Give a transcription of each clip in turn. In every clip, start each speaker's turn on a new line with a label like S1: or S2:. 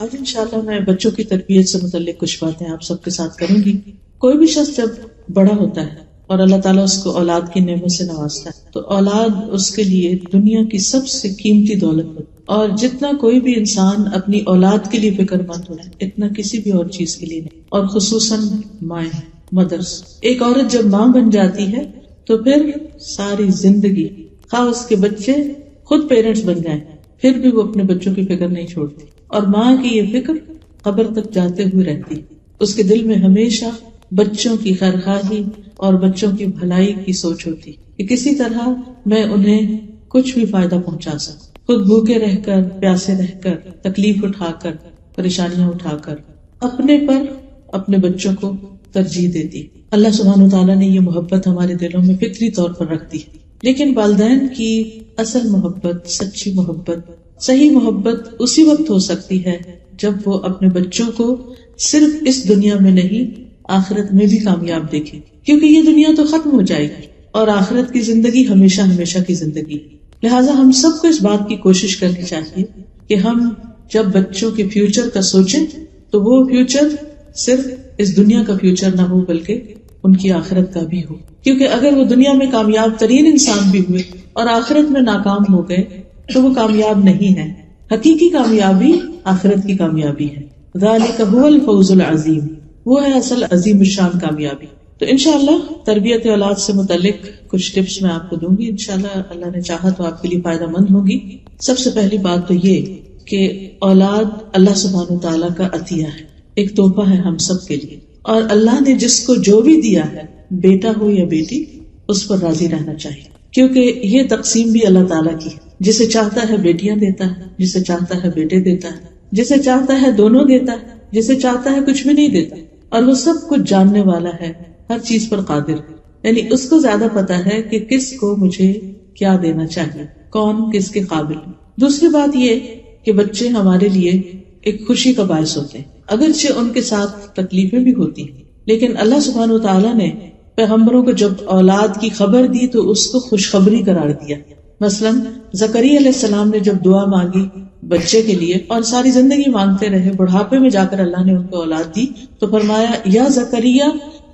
S1: آج انشاءاللہ میں بچوں کی تربیت سے متعلق کچھ باتیں آپ سب کے ساتھ کروں گی۔ کوئی بھی شخص جب بڑا ہوتا ہے اور اللہ تعالیٰ اس کو اولاد کی نعمت سے نوازتا ہے تو اولاد اس کے لیے دنیا کی سب سے قیمتی دولت ہوتی ہے، اور جتنا کوئی بھی انسان اپنی اولاد کے لیے فکر مند ہو اتنا کسی بھی اور چیز کے لیے نہیں، اور خصوصاً مائیں، مدرس۔ ایک عورت جب ماں بن جاتی ہے تو پھر ساری زندگی خواہ اس کے بچے خود پیرنٹس بن جائیں پھر بھی وہ اپنے بچوں کی فکر نہیں چھوڑتی، اور ماں کی یہ فکر قبر تک جاتے ہوئے رہتی۔ اس کے دل میں ہمیشہ بچوں کی خیرخواہی اور بچوں کی بھلائی کی سوچ ہوتی کہ کسی طرح میں انہیں کچھ بھی فائدہ پہنچا سکوں، خود بھوکے رہ کر، پیاسے رہ کر، تکلیف اٹھا کر، پریشانیاں اٹھا کر، اپنے پر اپنے بچوں کو ترجیح دیتی۔ اللہ سبحانہ وتعالیٰ نے یہ محبت ہمارے دلوں میں فطری طور پر رکھ دی، لیکن والدین کی اصل محبت، سچی محبت، صحیح محبت اسی وقت ہو سکتی ہے جب وہ اپنے بچوں کو صرف اس دنیا میں نہیں آخرت میں بھی کامیاب دیکھیں، کیونکہ یہ دنیا تو ختم ہو جائے گی اور آخرت کی زندگی ہمیشہ ہمیشہ کی زندگی۔ لہٰذا ہم سب کو اس بات کی کوشش کرنی چاہیے کہ ہم جب بچوں کے فیوچر کا سوچیں تو وہ فیوچر صرف اس دنیا کا فیوچر نہ ہو بلکہ ان کی آخرت کا بھی ہو، کیونکہ اگر وہ دنیا میں کامیاب ترین انسان بھی ہوئے اور آخرت میں ناکام ہو گئے تو وہ کامیاب نہیں ہے۔ حقیقی کامیابی آخرت کی کامیابی ہے۔ ذالک هو الفوز العظیم، وہ ہے اصل عظیم الشان کامیابی۔ تو انشاءاللہ تربیت اولاد سے متعلق کچھ ٹپس میں آپ کو دوں گی، انشاءاللہ اللہ نے چاہا تو آپ کے لیے فائدہ مند ہوگی۔ سب سے پہلی بات تو یہ کہ اولاد اللہ سبحانہ وتعالیٰ کا عطیہ ہے، ایک تحفہ ہے ہم سب کے لیے، اور اللہ نے جس کو جو بھی دیا ہے، بیٹا ہو یا بیٹی، اس پر راضی رہنا چاہیے، کیونکہ یہ تقسیم بھی اللہ تعالیٰ کی ہے۔ جسے چاہتا ہے بیٹیاں دیتا ہے، جسے چاہتا ہے بیٹے دیتا ہے، جسے چاہتا ہے دونوں دیتا ہے، جسے چاہتا ہے کچھ بھی نہیں دیتا، اور وہ سب کچھ جاننے والا ہے، ہر چیز پر قادر ہے، یعنی اس کو زیادہ پتا ہے کہ کس کو مجھے کیا دینا چاہیے، کون کس کے قابل ہے۔ دوسری بات یہ کہ بچے ہمارے لیے ایک خوشی کا باعث ہوتے ہیں، اگرچہ ان کے ساتھ تکلیفیں بھی ہوتی ہیں، لیکن اللہ سبحانہ وتعالیٰ نے پیغمبروں کو جب اولاد کی خبر دی تو اس کو خوشخبری قرار دیا۔ مثلا زکریا علیہ السلام نے جب دعا مانگی بچے کے لیے اور ساری زندگی مانگتے رہے، بڑھاپے میں جا کر اللہ نے ان کو اولاد دی تو فرمایا یا زکریا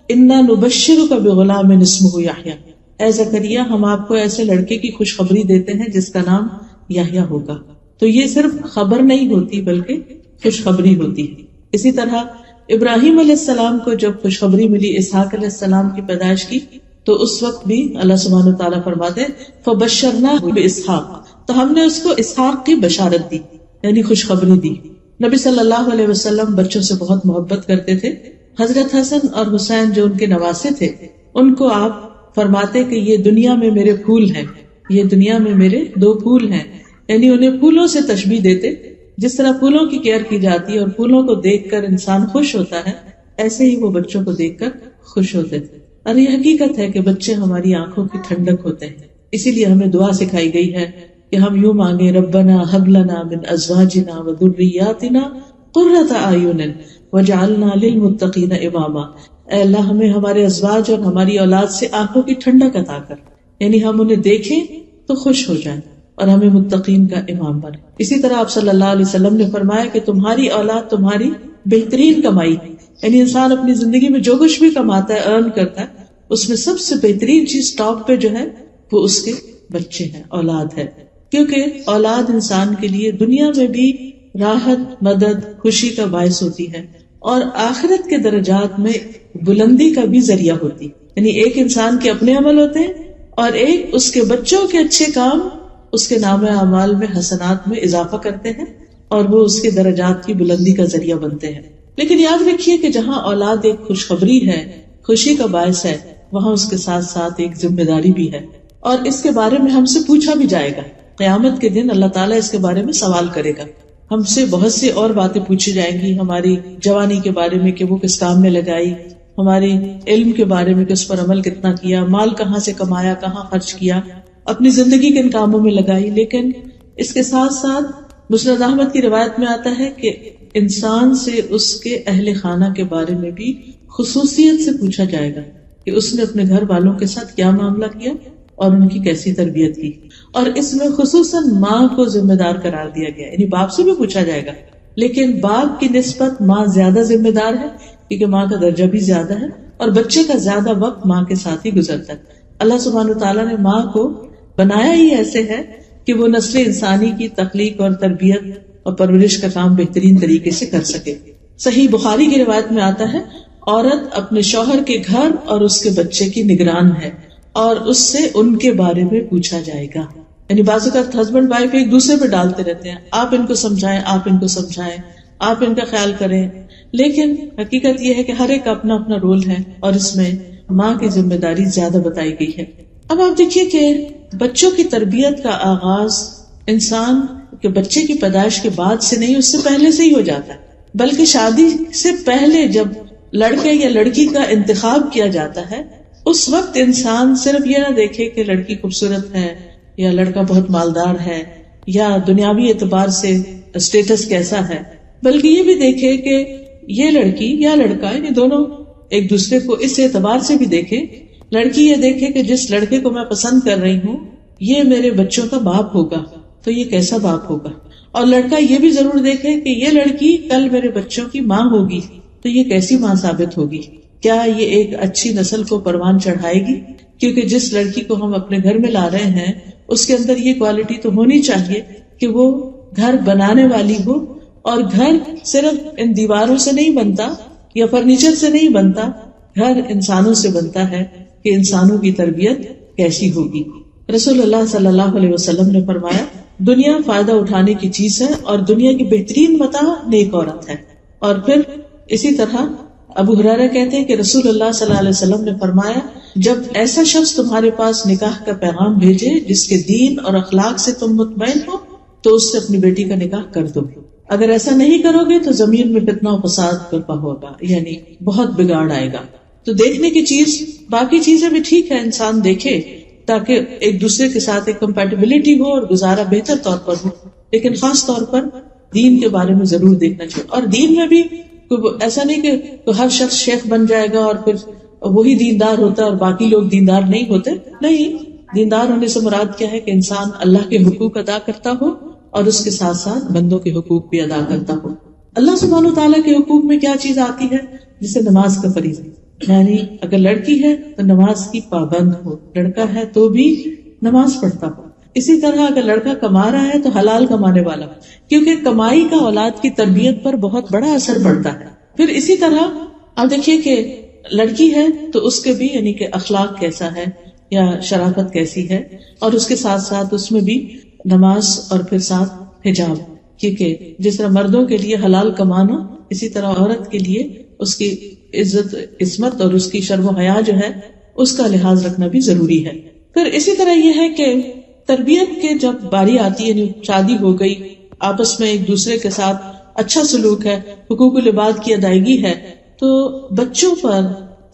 S1: انا نبشرک بغلام اسمہ یحییٰ، اے زکریا ہم آپ کو ایسے لڑکے کی خوشخبری دیتے ہیں جس کا نام یحییٰ ہوگا۔ تو یہ صرف خبر نہیں ہوتی بلکہ خوشخبری ہوتی ہے۔ اسی طرح ابراہیم علیہ السلام کو جب خوشخبری ملی اسحاق علیہ السلام کی پیدائش کی تو اس وقت بھی اللہ سبحانہ وتعالیٰ فرماتے فبشرناہ باسحاق، تو ہم نے اس کو اسحاق کی بشارت دی، یعنی خوشخبری دی۔ نبی صلی اللہ علیہ وسلم بچوں سے بہت محبت کرتے تھے۔ حضرت حسن اور حسین جو ان کے نواسے تھے، ان کو آپ فرماتے کہ یہ دنیا میں میرے پھول ہیں، یہ دنیا میں میرے دو پھول ہیں، یعنی انہیں پھولوں سے تشبیہ دیتے۔ جس طرح پھولوں کی کیئر کی جاتی ہے اور پھولوں کو دیکھ کر انسان خوش ہوتا ہے، ایسے ہی وہ بچوں کو دیکھ کر خوش ہوتے تھے۔ اور یہ حقیقت ہے کہ بچے ہماری آنکھوں کی ٹھنڈک ہوتے ہیں، اسی لیے ہمیں دعا سکھائی گئی ہے کہ ہم یوں مانگیں ربنا هب لنا من ازواجنا وذریاتنا قرۃ اعین واجعلنا للمتقین اماما، اے اللہ ہمیں ہمارے ازواج اور ہماری اولاد سے آنکھوں کی ٹھنڈک عطا کر، یعنی ہم انہیں دیکھیں تو خوش ہو جائیں اور ہمیں متقین کا امام بنے۔ اسی طرح آپ صلی اللہ علیہ وسلم نے فرمایا کہ تمہاری اولاد تمہاری بہترین کمائی، یعنی انسان اپنی زندگی میں جو کچھ بھی کماتا ہے، ارن کرتا ہے، اس میں سب سے بہترین چیز ٹاپ پہ جو ہے وہ اس کے بچے ہیں، اولاد ہے، کیونکہ اولاد انسان کے لیے دنیا میں بھی راحت، مدد، خوشی کا باعث ہوتی ہے اور آخرت کے درجات میں بلندی کا بھی ذریعہ ہوتی، یعنی ایک انسان کے اپنے عمل ہوتے ہیں اور ایک اس کے بچوں کے اچھے کام اس کے نام اعمال میں، حسنات میں اضافہ کرتے ہیں اور وہ اس کے درجات کی بلندی کا ذریعہ بنتے ہیں۔ لیکن یاد رکھیے کہ جہاں اولاد ایک خوشخبری ہے، خوشی کا باعث ہے، وہاں اس کے ساتھ ساتھ ایک ذمہ داری بھی ہے، اور اس کے بارے میں ہم سے پوچھا بھی جائے گا۔ قیامت کے دن اللہ تعالیٰ اس کے بارے میں سوال کرے گا، ہم سے بہت سی اور باتیں پوچھی جائیں گی، ہماری جوانی کے بارے میں کہ وہ کس کام میں لگائی، ہماری علم کے بارے میں کہ اس پر عمل کتنا کیا، مال کہاں سے کمایا، کہاں خرچ کیا، اپنی زندگی کن کاموں میں لگائی۔ لیکن اس کے ساتھ ساتھ مسند احمد کی روایت میں آتا ہے کہ انسان سے اس کے اہل خانہ کے بارے میں بھی خصوصیت سے پوچھا جائے گا کہ اس نے اپنے گھر والوں کے ساتھ کیا معاملہ کیا اور ان کی کیسی تربیت کی، اور اس میں خصوصاً ماں کو ذمہ دار قرار دیا گیا، یعنی باپ سے بھی پوچھا جائے گا لیکن باپ کی نسبت ماں زیادہ ذمہ دار ہے، کیونکہ ماں کا درجہ بھی زیادہ ہے، اور بچے کا زیادہ وقت ماں کے ساتھ ہی گزرتا ہے۔ اللہ سبحانہ وتعالیٰ نے ماں کو بنایا ہی ایسے ہے کہ وہ نسل انسانی کی تخلیق اور تربیت اور پرورش کا کام بہترین طریقے سے کر سکے۔ صحیح بخاری کی روایت میں آتا ہے، عورت اپنے شوہر کے گھر اور اس کے بچے کی نگران ہے، اور اس سے ان کے بارے میں پوچھا جائے گا۔ یعنی بعض اوقات ہسبینڈ وائف ایک دوسرے پہ ڈالتے رہتے ہیں، آپ ان کو سمجھائیں، آپ ان کو سمجھائیں، آپ ان کا خیال کریں، لیکن حقیقت یہ ہے کہ ہر ایک کا اپنا اپنا رول ہے، اور اس میں ماں کی ذمہ داری زیادہ بتائی گئی ہے۔ اب آپ دیکھیے کہ بچوں کی تربیت کا آغاز انسان کے بچے کی پیدائش کے بعد سے نہیں، اس سے پہلے سے ہی ہو جاتا ہے، بلکہ شادی سے پہلے جب لڑکے یا لڑکی کا انتخاب کیا جاتا ہے، اس وقت انسان صرف یہ نہ دیکھے کہ لڑکی خوبصورت ہے یا لڑکا بہت مالدار ہے یا دنیاوی اعتبار سے اسٹیٹس کیسا ہے، بلکہ یہ بھی دیکھے کہ یہ لڑکی یا لڑکا، یعنی دونوں ایک دوسرے کو اس اعتبار سے بھی دیکھے۔ لڑکی یہ دیکھے کہ جس لڑکے کو میں پسند کر رہی ہوں یہ میرے بچوں کا باپ ہوگا تو یہ کیسا باپ ہوگا، اور لڑکا یہ بھی ضرور دیکھے کہ یہ لڑکی کل میرے بچوں کی ماں ہوگی تو یہ کیسی ماں ثابت ہوگی، کیا یہ ایک اچھی نسل کو پروان چڑھائے گی، کیونکہ جس لڑکی کو ہم اپنے گھر میں لا رہے ہیں اس کے اندر یہ کوالٹی تو ہونی چاہیے کہ وہ گھر بنانے والی ہو، اور گھر صرف ان دیواروں سے نہیں بنتا یا فرنیچر سے نہیں بنتا، گھر انسانوں سے بنتا ہے کہ انسانوں کی تربیت کیسی ہوگی۔ رسول اللہ صلی اللہ علیہ وسلم نے فرمایا، دنیا فائدہ اٹھانے کی چیز ہے اور دنیا کی بہترین متاع نیک عورت ہے۔ اور پھر اسی طرح ابو ہریرہ کہتے ہیں کہ رسول اللہ صلی اللہ علیہ وسلم نے فرمایا، جب ایسا شخص تمہارے پاس نکاح کا پیغام بھیجے جس کے دین اور اخلاق سے تم مطمئن ہو تو اس سے اپنی بیٹی کا نکاح کر دو، اگر ایسا نہیں کرو گے تو زمین میں فتنہ و فساد برپا ہوگا، یعنی بہت بگاڑ آئے گا۔ تو دیکھنے کی چیز، باقی چیزیں بھی ٹھیک ہے انسان دیکھے تاکہ ایک دوسرے کے ساتھ ایک کمپیٹیبلٹی ہو اور گزارا بہتر طور پر ہو، لیکن خاص طور پر دین کے بارے میں ضرور دیکھنا چاہیے۔ اور دین میں بھی ایسا نہیں کہ ہر شخص شیخ بن جائے گا اور پھر وہی دیندار ہوتا ہے اور باقی لوگ دیندار نہیں ہوتے، نہیں، دیندار ہونے سے مراد کیا ہے کہ انسان اللہ کے حقوق ادا کرتا ہو اور اس کے ساتھ ساتھ بندوں کے حقوق بھی ادا کرتا ہو۔ اللہ سبحانہ وتعالیٰ کے حقوق میں کیا چیز آتی ہے؟ جسے نماز کا فریضہ، یعنی اگر لڑکی ہے تو نماز کی پابند ہو، لڑکا ہے تو بھی نماز پڑھتا ہو۔ اسی طرح اگر لڑکا کما رہا ہے تو حلال کمانے والا، کیونکہ کمائی کا اولاد کی تربیت پر بہت بڑا اثر پڑتا ہے۔ پھر اسی طرح آپ دیکھیے کہ لڑکی ہے تو اس کے بھی یعنی کہ اخلاق کیسا ہے یا شرافت کیسی ہے، اور اس کے ساتھ ساتھ اس میں بھی نماز اور پھر ساتھ حجاب، کیونکہ جس طرح مردوں کے لیے حلال کمانا، اسی طرح عورت کے لیے اس کی عزت عصمت اور اس کی شرم و حیا جو ہے اس کا لحاظ رکھنا بھی ضروری ہے۔ پھر اسی طرح یہ ہے کہ تربیت کے جب باری آتی ہے، یعنی شادی ہو گئی، آپس میں ایک دوسرے کے ساتھ اچھا سلوک ہے، حقوق العباد کی ادائیگی ہے، تو بچوں پر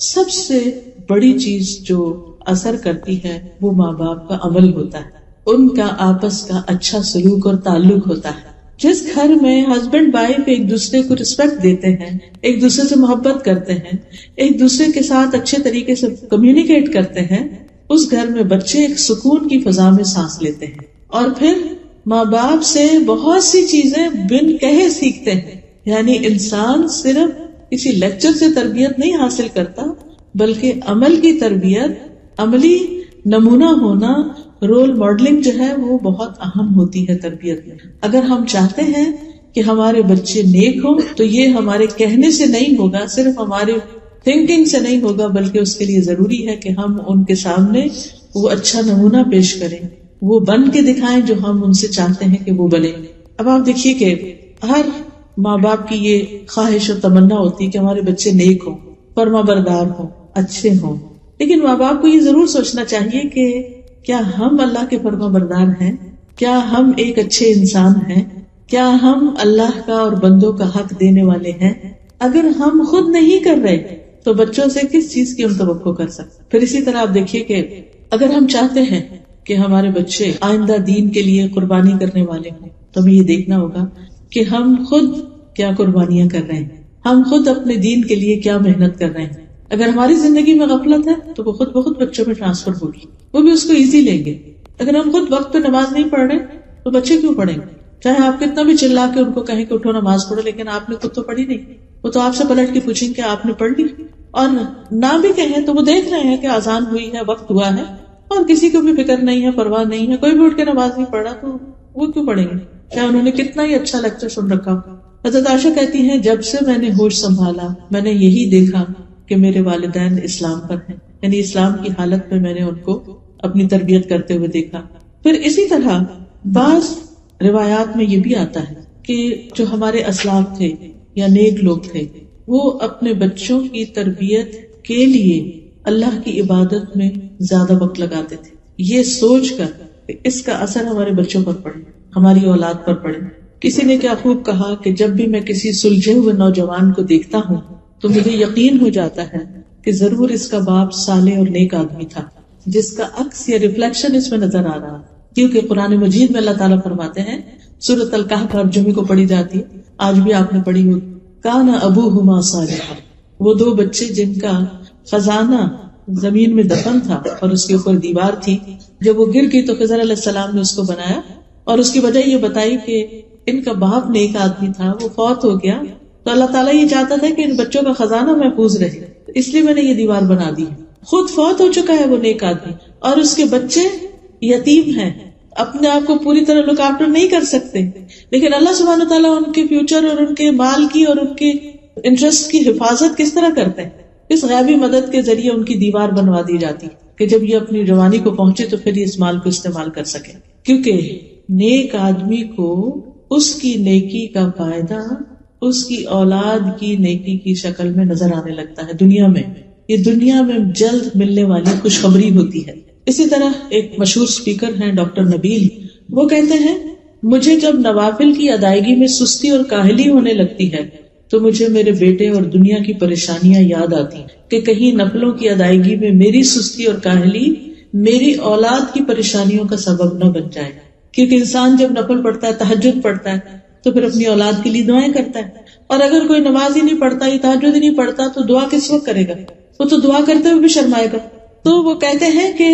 S1: سب سے بڑی چیز جو اثر کرتی ہے وہ ماں باپ کا عمل ہوتا ہے، ان کا آپس کا اچھا سلوک اور تعلق ہوتا ہے۔ جس گھر میں ہسبینڈ وائف ایک دوسرے کو رسپیکٹ دیتے ہیں، ایک دوسرے سے محبت کرتے ہیں، ایک دوسرے کے ساتھ اچھے طریقے سے کمیونیکیٹ کرتے ہیں، اس گھر میں بچے ایک سکون کی فضا میں سانس لیتے ہیں، اور پھر ماں باپ سے بہت سی چیزیں بن کہے سیکھتے ہیں۔ یعنی انسان صرف کسی لیکچر سے تربیت نہیں حاصل کرتا، بلکہ عمل کی تربیت، عملی نمونہ ہونا، رول ماڈلنگ جو ہے وہ بہت اہم ہوتی ہے تربیت میں۔ اگر ہم چاہتے ہیں کہ ہمارے بچے نیک ہوں تو یہ ہمارے کہنے سے نہیں ہوگا، صرف ہمارے تھنکنگ سے نہیں ہوگا، بلکہ اس کے لیے ضروری ہے کہ ہم ان کے سامنے وہ اچھا نمونہ پیش کریں، وہ بن کے دکھائیں جو ہم ان سے چاہتے ہیں کہ وہ بنے۔ اب آپ دیکھیے کہ ہر ماں باپ کی یہ خواہش اور تمنا ہوتی ہے کہ ہمارے بچے نیک ہوں، فرما بردار ہوں، اچھے ہوں، لیکن ماں باپ کو یہ ضرور سوچنا چاہیے کہ کیا ہم اللہ کے فرما بردار ہیں؟ کیا ہم ایک اچھے انسان ہیں؟ کیا ہم اللہ کا اور بندوں کا حق دینے والے ہیں؟ اگر ہم خود نہیں کر رہے تو بچوں سے کس چیز کی ہم توقع کر سکتے؟ پھر اسی طرح آپ دیکھیے کہ اگر ہم چاہتے ہیں کہ ہمارے بچے آئندہ دین کے لیے قربانی کرنے والے ہوں تو ہمیں یہ دیکھنا ہوگا کہ ہم خود کیا قربانیاں کر رہے ہیں، ہم خود اپنے دین کے لیے کیا محنت کر رہے ہیں۔ اگر ہماری زندگی میں غفلت ہے تو وہ خود بخود بچوں میں ٹرانسفر ہوگی، وہ بھی اس کو ایزی لیں گے۔ اگر ہم خود وقت پہ نماز نہیں پڑھ رہے تو بچے کیوں پڑھیں گے؟ چاہے آپ کتنا بھی چلا کے ان کو کہیں کہ اٹھو نماز پڑھو، لیکن آپ نے خود تو پڑھی نہیں، وہ تو آپ سے پلٹ کے پوچھیں کہ آپ نے پڑھ لی، اور نہ بھی کہیں تو وہ دیکھ رہے ہیں کہ اذان ہوئی ہے، وقت ہوا ہے، اور کسی کو بھی فکر نہیں ہے، پرواہ نہیں ہے، کوئی بھی اٹھ کے نماز نہیں پڑھا تو وہ کیوں پڑھیں گے، چاہے انہوں نے کتنا ہی اچھا لیکچر سن رکھا ہو۔ حضرت عائشہ کہتی ہیں جب سے میں نے ہوش سنبھالا میں نے یہی دیکھا کہ میرے والدین اسلام پر ہیں، یعنی اسلام کی حالت میں میں نے ان کو اپنی تربیت کرتے ہوئے دیکھا۔ پھر اسی طرح بعض روایات میں یہ بھی آتا ہے کہ جو ہمارے اسلاف تھے یا نیک لوگ تھے وہ اپنے بچوں کی تربیت کے لیے اللہ کی عبادت میں زیادہ وقت لگاتے تھے، یہ سوچ کر کہ اس کا اثر ہمارے بچوں پر پڑے، ہماری اولاد پر پڑے۔ کسی نے کیا خوب کہا کہ جب بھی میں کسی سلجھے ہوئے نوجوان کو دیکھتا ہوں تو مجھے یقین ہو جاتا ہے کہ ضرور اس کا باپ صالح اور نیک آدمی تھا، جس کا عکس یا ریفلیکشن اس میں نظر آ رہا، کیونکہ قرآن مجید میں اللہ تعالیٰ فرماتے ہیں، سورۃ الکہف ہر جمعے کو پڑھی جاتی ہے، آج بھی آپ نے پڑھی ہوگی، کان ابوہما صالحا، وہ دو بچے جن کا خزانہ زمین میں دفن تھا اور اس کے اوپر دیوار تھی، جب وہ گر گئی تو خضر علیہ السلام نے اس کو بنایا، اور اس کی وجہ یہ بتائی کہ ان کا باپ نیک آدمی تھا، وہ فوت ہو گیا تو اللہ تعالیٰ یہ چاہتا تھا کہ ان بچوں کا خزانہ محفوظ رہے، اس لیے میں نے یہ دیوار بنا دی۔ خود فوت ہو چکا ہے وہ نیک آدمی، اور اس کے بچے یتیم ہیں، اپنے آپ کو پوری طرح لک آفٹر نہیں کر سکتے، لیکن اللہ سبحانہ تعالیٰ ان کے فیوچر اور ان کے مال کی اور ان کے انٹرسٹ کی حفاظت کس طرح کرتے ہیں؟ اس غیبی مدد کے ذریعے ان کی دیوار بنوا دی جاتی کہ جب یہ اپنی جوانی کو پہنچے تو پھر یہ اس مال کو استعمال کر سکے، کیونکہ نیک آدمی کو اس کی نیکی کا فائدہ اس کی اولاد کی نیکی کی شکل میں نظر آنے لگتا ہے دنیا میں، یہ دنیا میں جلد ملنے والی خوشخبری ہوتی ہے۔ اسی طرح ایک مشہور سپیکر ہیں ڈاکٹر نبیل، وہ کہتے ہیں مجھے جب نوافل کی ادائیگی میں سستی اور کاہلی ہونے لگتی ہے تو مجھے میرے بیٹے اور دنیا کی پریشانیاں یاد آتی ہیں کہ کہیں نفلوں کی ادائیگی میں میری سستی اور کاہلی میری اولاد کی پریشانیوں کا سبب نہ بن جائے، کیونکہ انسان جب نفل پڑھتا ہے، تہجد پڑھتا ہے تو پھر اپنی اولاد کے لیے دعائیں کرتا ہے، اور اگر کوئی نماز ہی نہیں پڑھتا یا تہجد ہی نہیں پڑھتا تو دعا کس وقت کرے گا؟ وہ تو دعا کرتے ہوئے بھی شرمائے گا۔ تو وہ کہتے ہیں کہ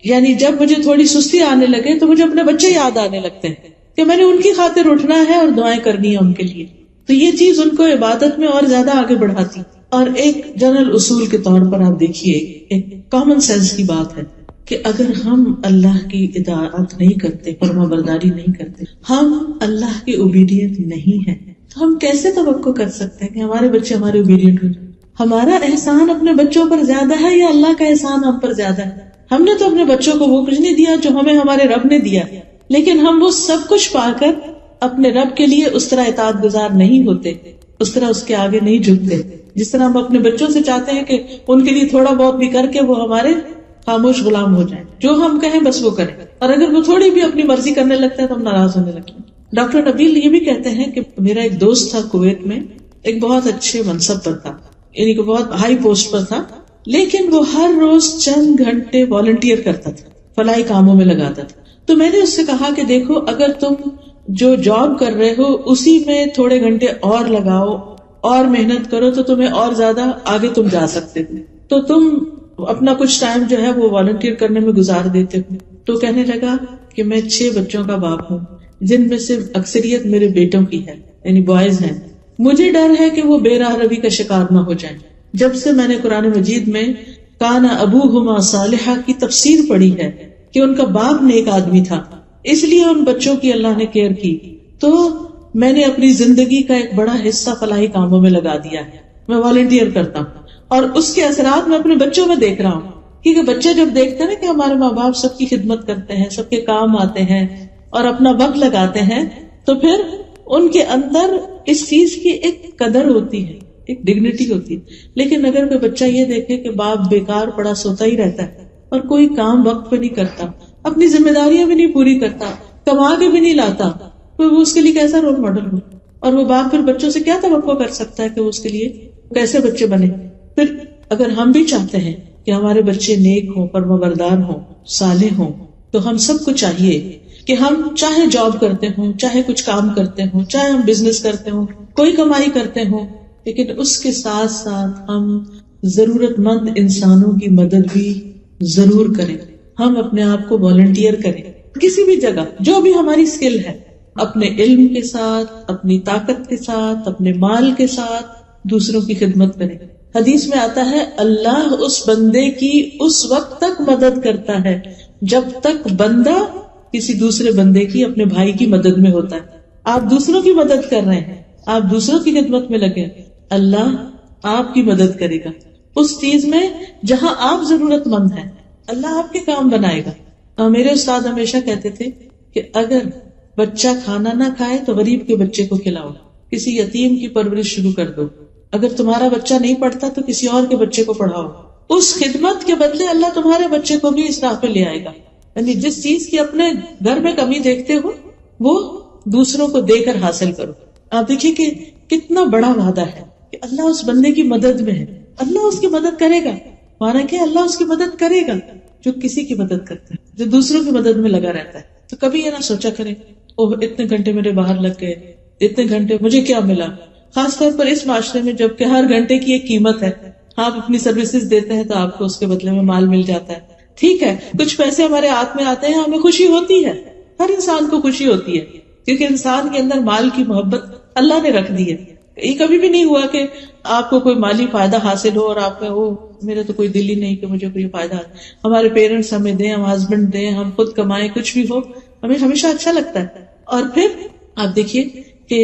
S1: یعنی جب مجھے تھوڑی سستی آنے لگے تو مجھے اپنے بچے یاد آنے لگتے ہیں کہ میں نے ان کی خاطر اٹھنا ہے اور دعائیں کرنی ہے ان کے لیے، تو یہ چیز ان کو عبادت میں اور زیادہ آگے بڑھاتی۔ اور ایک جنرل اصول کے طور پر آپ دیکھیے، ایک کامن سینس کی بات ہے کہ اگر ہم اللہ کی اطاعت نہیں کرتے، فرما برداری نہیں کرتے، ہم اللہ کے اوبیڈینٹ نہیں ہیں، تو ہم کیسے توقع کر سکتے ہیں کہ ہمارے بچے ہمارے اوبیڈینٹ ہو جائیں؟ ہمارا احسان اپنے بچوں پر زیادہ ہے یا اللہ کا احسان ہم پر زیادہ ہے؟ ہم نے تو اپنے بچوں کو وہ کچھ نہیں دیا جو ہمیں ہمارے رب نے دیا، لیکن ہم وہ سب کچھ پا کر اپنے رب کے لیے اس طرح اطاعت گزار نہیں ہوتے، اس طرح اس کے آگے نہیں جھکتے، جس طرح ہم اپنے بچوں سے چاہتے ہیں کہ ان کے لیے تھوڑا بہت بھی کر کے وہ ہمارے خاموش غلام ہو جائیں، جو ہم کہیں بس وہ کریں، اور اگر وہ تھوڑی بھی اپنی مرضی کرنے لگتا ہے تو ہم ناراض ہونے لگتے ہیں۔ ڈاکٹر نبیل یہ بھی کہتے ہیں کہ میرا ایک دوست تھا کویت میں، ایک بہت اچھے منصب پر تھا، یعنی کہ بہت ہائی پوسٹ پر تھا، لیکن وہ ہر روز چند گھنٹے والنٹیئر کرتا تھا، فلاحی کاموں میں لگاتا تھا۔ تو میں نے اس سے کہا کہ دیکھو اگر تم جو جاب کر رہے ہو اسی میں تھوڑے گھنٹے اور لگاؤ اور محنت کرو تو تمہیں اور زیادہ آگے تم جا سکتے ہو، تو تم اپنا کچھ ٹائم جو ہے وہ والنٹیئر کرنے میں گزار دیتے ہو۔ تو کہنے لگا کہ میں 6 بچوں کا باپ ہوں جن میں سے اکثریت میرے بیٹوں کی ہے، یعنی بوائز ہیں، مجھے ڈر ہے کہ وہ بے راہ روی کا شکار نہ ہو جائیں۔ جب سے میں نے قرآن مجید میں کان ابوہما صالحا کی تفسیر پڑھی ہے کہ ان کا باپ نیک آدمی تھا، اس لیے ان بچوں کی اللہ نے کیئر کی، تو میں نے اپنی زندگی کا ایک بڑا حصہ فلاحی کاموں میں لگا دیا ہے، میں والنٹیئر کرتا ہوں، اور اس کے اثرات میں اپنے بچوں میں دیکھ رہا ہوں، کیونکہ بچے جب دیکھتے ہیں نا کہ ہمارے ماں باپ سب کی خدمت کرتے ہیں، سب کے کام آتے ہیں اور اپنا وقت لگاتے ہیں، تو پھر ان کے اندر اس چیز کی ایک قدر ہوتی ہے، ایک ڈگنیٹی ہوتی ہے۔ لیکن اگر کوئی بچہ یہ دیکھے کہ باپ بیکار پڑا سوتا ہی رہتا ہے اور کوئی کام وقت پہ نہیں کرتا، اپنی ذمہ داریاں بھی نہیں پوری کرتا، کما کے بھی نہیں لاتا، تو وہ اس کے لیے کیسا رول ماڈل ہو؟ اور وہ باپ پھر بچوں سے کیا توقع کر سکتا ہے کہ وہ اس کے لیے کیسے بچے بنے؟ پھر اگر ہم بھی چاہتے ہیں کہ ہمارے بچے نیک ہوں، فرمانبردار ہوں، صالح ہوں، تو ہم سب کو چاہیے کہ ہم چاہے جاب کرتے ہوں، چاہے کچھ کام کرتے ہوں، چاہے ہم بزنس کرتے ہوں، کوئی کمائی کرتے ہوں، لیکن اس کے ساتھ ساتھ ہم ضرورت مند انسانوں کی مدد بھی ضرور کریں، ہم اپنے آپ کو والنٹیئر کریں، کسی بھی جگہ جو بھی ہماری اسکل ہے اپنے علم کے ساتھ، اپنی طاقت کے ساتھ، اپنے مال کے ساتھ دوسروں کی خدمت کریں. حدیث میں آتا ہے اللہ اس بندے کی اس وقت تک مدد کرتا ہے جب تک بندہ کسی دوسرے بندے کی، اپنے بھائی کی مدد میں ہوتا ہے. آپ دوسروں کی مدد کر رہے ہیں، آپ دوسروں کی خدمت میں لگے، اللہ آپ کی مدد کرے گا اس چیز میں جہاں آپ ضرورت مند ہیں. اللہ آپ کے کام بنائے گا. اور میرے استاد ہمیشہ کہتے تھے کہ اگر بچہ کھانا نہ کھائے تو غریب کے بچے کو کھلاؤ، کسی یتیم کی پرورش شروع کر دو. اگر تمہارا بچہ نہیں پڑھتا تو کسی اور کے بچے کو پڑھاؤ. اس خدمت کے بدلے اللہ تمہارے بچے کو بھی اس راہ پہ لے آئے گا. یعنی جس چیز کی اپنے گھر میں کمی دیکھتے ہو وہ دوسروں کو دے کر حاصل کرو. آپ دیکھیے کہ کتنا بڑا وعدہ ہے کہ اللہ اس بندے کی مدد میں ہے، اللہ اس کی مدد کرے گا. مانا کہ اللہ اس کی مدد کرے گا جو کسی کی مدد کرتا ہے، جو دوسروں کی مدد میں لگا رہتا ہے. تو کبھی یہ نہ سوچا کرے اوہ اتنے گھنٹے میرے باہر لگ گئے، اتنے گھنٹے مجھے کیا ملا. خاص طور پر اس معاشرے میں جب کہ ہر گھنٹے کی ایک قیمت ہے. آپ اپنی سروسز دیتے ہیں تو آپ کو اس کے بدلے میں مال مل جاتا ہے. ٹھیک ہے کچھ پیسے ہمارے ہاتھ میں آتے ہیں، ہمیں خوشی ہوتی ہے، ہر انسان کو خوشی ہوتی ہے کیونکہ انسان کے اندر مال کی محبت اللہ نے رکھ دی ہے. یہ کبھی بھی نہیں ہوا کہ آپ کو کوئی مالی فائدہ حاصل ہو اور آپ میں میرا تو کوئی دل ہی نہیں کہ مجھے کوئی فائدہ. ہمارے پیرنٹس ہمیں دیں، ہم ہسبینڈ دیں، ہم خود کمائیں، کچھ بھی ہو ہمیں ہمیشہ اچھا لگتا ہے. اور پھر آپ دیکھیے کہ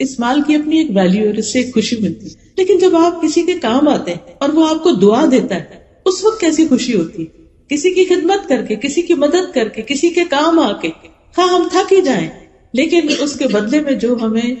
S1: اس مال کی اپنی ایک ویلیو اور اس سے ایک خوشی ملتی ہے. لیکن جب آپ کسی کے کام آتے ہیں اور وہ آپ کو دعا دیتا ہے اس وقت کیسی خوشی ہوتی ہے. کسی کی خدمت کر کے، کسی کی مدد کر کے، کسی کے کام آ کے، ہاں ہم تھک ہی جائیں لیکن اس کے بدلے میں جو ہمیں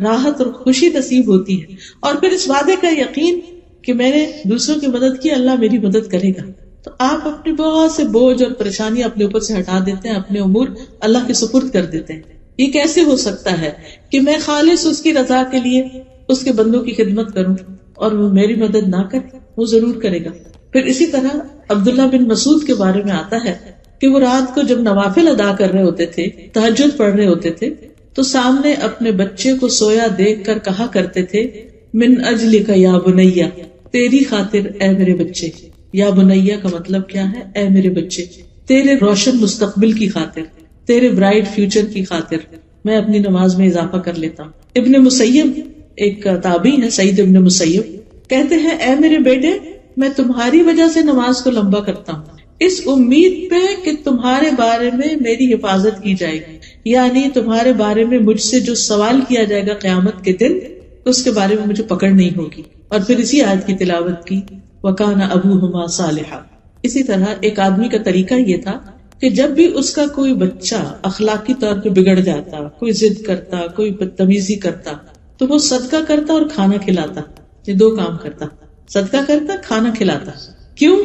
S1: راحت اور خوشی نصیب ہوتی ہے اور پھر اس وعدے کا یقین کہ میں نے دوسروں کی مدد کی، اللہ میری مدد کرے گا. تو آپ اپنے بہت سے بوجھ اور پریشانی اپنے اوپر سے ہٹا دیتے ہیں، اپنے امور اللہ کے سپرد کر دیتے ہیں. یہ کیسے ہو سکتا ہے کہ میں خالص اس کی رضا کے لیے اس کے بندوں کی خدمت کروں اور وہ میری مدد نہ کرے؟ وہ ضرور کرے گا. پھر اسی طرح عبداللہ بن مسعود کے بارے میں آتا ہے کہ وہ رات کو جب نوافل ادا کر رہے ہوتے تھے، تہجد پڑھ رہے ہوتے تھے، تو سامنے اپنے بچے کو سویا دیکھ کر کہا کرتے تھے من اجلک یا بنیا، تیری خاطر اے میرے بچے. یا بنیا کا مطلب کیا ہے؟ اے میرے بچے، تیرے روشن مستقبل کی خاطر، تیرے برائٹ فیوچر کی خاطر میں اپنی نماز میں اضافہ کر لیتا ہوں. ابن مسیب ایک تابعی ہے، سعید ابن مسیب، کہتے ہیں اے میرے بیٹے میں تمہاری وجہ سے نماز کو لمبا کرتا ہوں اس امید پہ کہ تمہارے بارے میں میری حفاظت کی جائے گی، یعنی تمہارے بارے میں مجھ سے جو سوال کیا جائے گا قیامت کے دن اس کے بارے میں مجھے پکڑ نہیں ہوگی. اور پھر اسی آیت کی تلاوت کی وَكَانَ أَبُوهُمَا صَالِحًا. اسی طرح ایک آدمی کا طریقہ یہ تھا کہ جب بھی اس کا کوئی بچہ اخلاقی طور پہ بگڑ جاتا، کوئی ضد کرتا، کوئی بدتمیزی کرتا، تو وہ صدقہ کرتا اور کھانا کھلاتا. یہ دو کام کرتا، صدقہ کرتا، کھانا کھلاتا. کیوں؟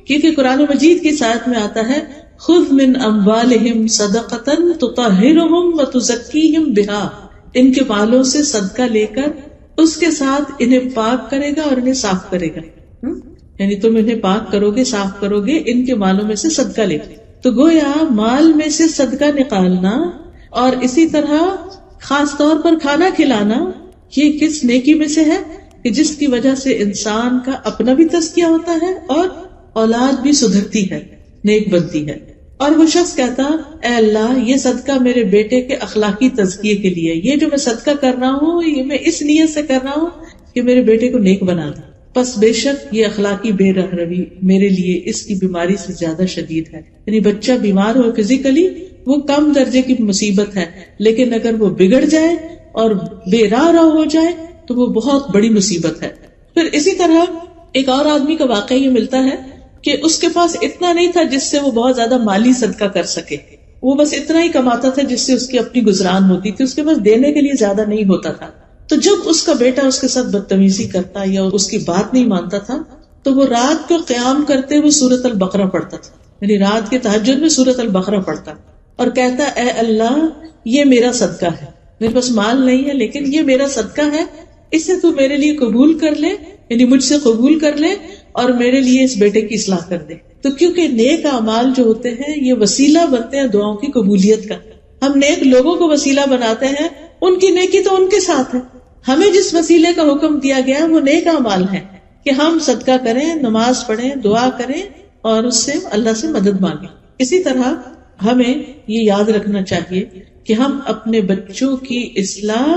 S1: کیونکہ قرآن مجید کی آیت میں آتا ہے خذ من اموالہم صدقۃ تطہرہم وتزکیہم بہا، ان کے مالوں سے صدقہ لے کر اس کے ساتھ انہیں پاک کرے گا اور انہیں صاف کرے گا. یعنی تم انہیں پاک کرو گے، صاف کرو گے ان کے مالوں میں سے صدقہ لے کے. تو گویا مال میں سے صدقہ نکالنا اور اسی طرح خاص طور پر کھانا کھلانا یہ کس نیکی میں سے ہے کہ جس کی وجہ سے انسان کا اپنا بھی تزکیہ ہوتا ہے اور اولاد بھی سدھرتی ہے، نیک بنتی ہے. اور وہ شخص کہتا اے اللہ یہ صدقہ میرے بیٹے کے اخلاقی تزکیے کے لیے، یہ جو میں صدقہ کر رہا ہوں یہ میں اس نیت سے کر رہا ہوں کہ میرے بیٹے کو نیک بنا دوں. پس بے شک یہ اخلاقی بے رہروی میرے لیے اس کی بیماری سے زیادہ شدید ہے. یعنی بچہ بیمار ہو فزیکلی وہ کم درجے کی مصیبت ہے، لیکن اگر وہ بگڑ جائے اور بے راہ ہو جائے تو وہ بہت بڑی مصیبت ہے. پھر اسی طرح ایک اور آدمی کا واقعہ یہ ملتا ہے کہ اس کے پاس اتنا نہیں تھا جس سے وہ بہت زیادہ مالی صدقہ کر سکے، وہ بس اتنا ہی کماتا تھا جس سے اس کی اپنی گزران ہوتی تھی، اس کے پاس دینے کے لیے زیادہ نہیں ہوتا تھا. تو جب اس کا بیٹا اس کے ساتھ بدتمیزی کرتا یا اس کی بات نہیں مانتا تھا تو وہ رات کو قیام کرتے ہوئے سورۃ البقرہ پڑھتا تھا، یعنی رات کے تہجد میں سورۃ البقرہ پڑھتا اور کہتا اے اللہ یہ میرا صدقہ ہے، میرے پاس مال نہیں ہے لیکن یہ میرا صدقہ ہے، اسے تو میرے لیے قبول کر لے، یعنی مجھ سے قبول کر لے اور میرے لیے اس بیٹے کی اصلاح کر دے. تو کیونکہ نیک اعمال جو ہوتے ہیں یہ وسیلہ بنتے ہیں دعاؤں کی قبولیت کا. ہم نیک لوگوں کو وسیلہ بناتے ہیں، ان کی نیکی تو ان کے ساتھ ہے. ہمیں جس وسیلے کا حکم دیا گیا وہ نیک اعمال ہے کہ ہم صدقہ کریں، نماز پڑھیں، دعا کریں اور اس سے اللہ سے مدد مانگیں. اسی طرح ہمیں یہ یاد رکھنا چاہیے کہ ہم اپنے بچوں کی اصلاح